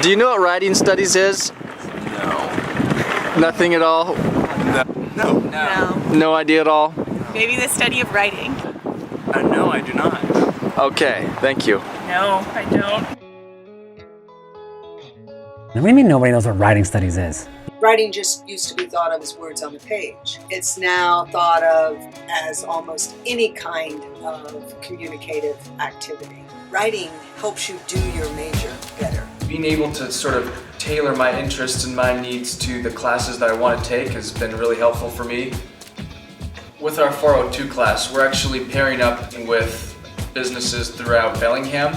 Do you know what writing studies is? No. Nothing at all? No. No idea at all? Maybe the study of writing. No, I do not. Okay, thank you. No, I don't. What do you mean nobody knows what writing studies is? Writing just used to be thought of as words on the page. It's now thought of as almost any kind of communicative activity. Writing helps you do your major better. Being able to sort of tailor my interests and my needs to the classes that I want to take has been really helpful for me. With our 402 class, we're actually pairing up with businesses throughout Bellingham.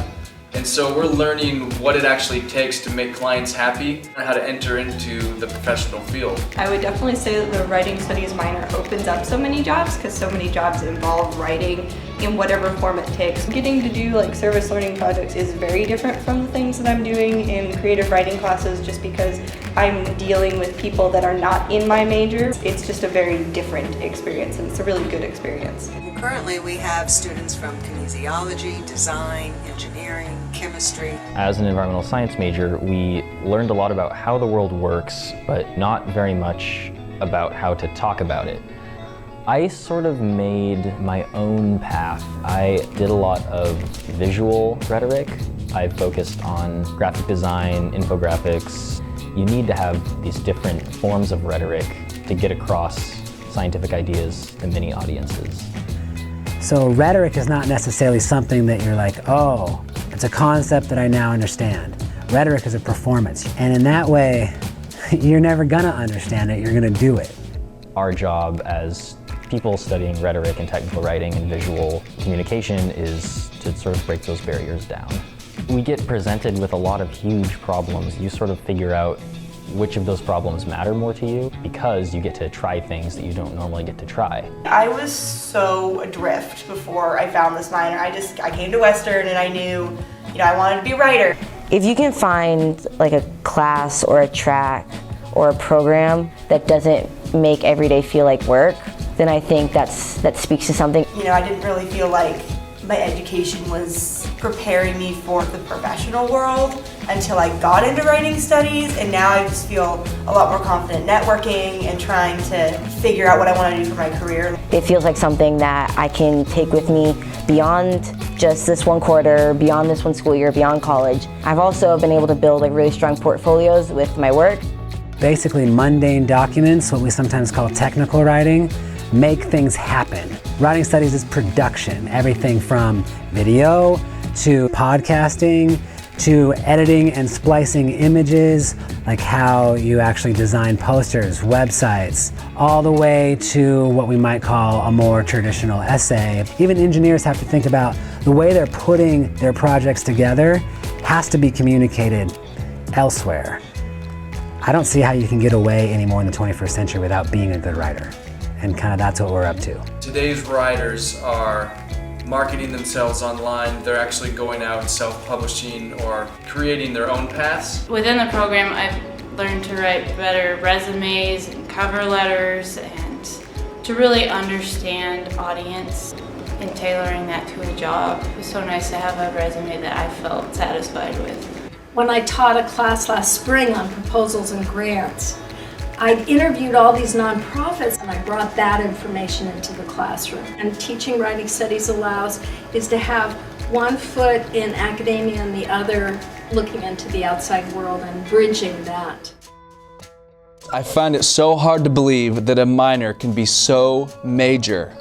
And so we're learning what it actually takes to make clients happy and how to enter into the professional field. I would definitely say that the writing studies minor opens up so many jobs because so many jobs involve writing in whatever form it takes. Getting to do like service learning projects is very different from the things that I'm doing in creative writing classes just because I'm dealing with people that are not in my major. It's just a very different experience and it's a really good experience. Currently, we have students from kinesiology, design, engineering, chemistry. As an environmental science major, we learned a lot about how the world works, but not very much about how to talk about it. I sort of made my own path. I did a lot of visual rhetoric. I focused on graphic design, infographics. You need to have these different forms of rhetoric to get across scientific ideas to many audiences. So rhetoric is not necessarily something that you're like, oh, it's a concept that I now understand. Rhetoric is a performance. And in that way, you're never gonna understand it, you're gonna do it. Our job as people studying rhetoric and technical writing and visual communication is to sort of break those barriers down. We get presented with a lot of huge problems. You sort of figure out which of those problems matter more to you because you get to try things that you don't normally get to try. I was so adrift before I found this minor. I came to Western and I knew, I wanted to be a writer. If you can find like a class or a track or a program that doesn't make every day feel like work, then I think that speaks to something. I didn't really feel like my education was preparing me for the professional world until I got into writing studies, and now I just feel a lot more confident networking and trying to figure out what I want to do for my career. It feels like something that I can take with me beyond just this one quarter, beyond this one school year, beyond college. I've also been able to build like really strong portfolios with my work. Basically mundane documents, what we sometimes call technical writing, make things happen. Writing studies is production, everything from video to podcasting to editing and splicing images, like how you actually design posters, websites, all the way to what we might call a more traditional essay. Even engineers have to think about the way they're putting their projects together has to be communicated elsewhere. I don't see how you can get away anymore in the 21st century without being a good writer. And kind of that's what we're up to. Today's writers are marketing themselves online. They're actually going out self-publishing or creating their own paths. Within the program, I've learned to write better resumes and cover letters and to really understand audience and tailoring that to a job. It was so nice to have a resume that I felt satisfied with. When I taught a class last spring on proposals and grants, I interviewed all these nonprofits and I brought that information into the classroom. And teaching writing studies allows is to have one foot in academia and the other looking into the outside world and bridging that. I find it so hard to believe that a minor can be so major.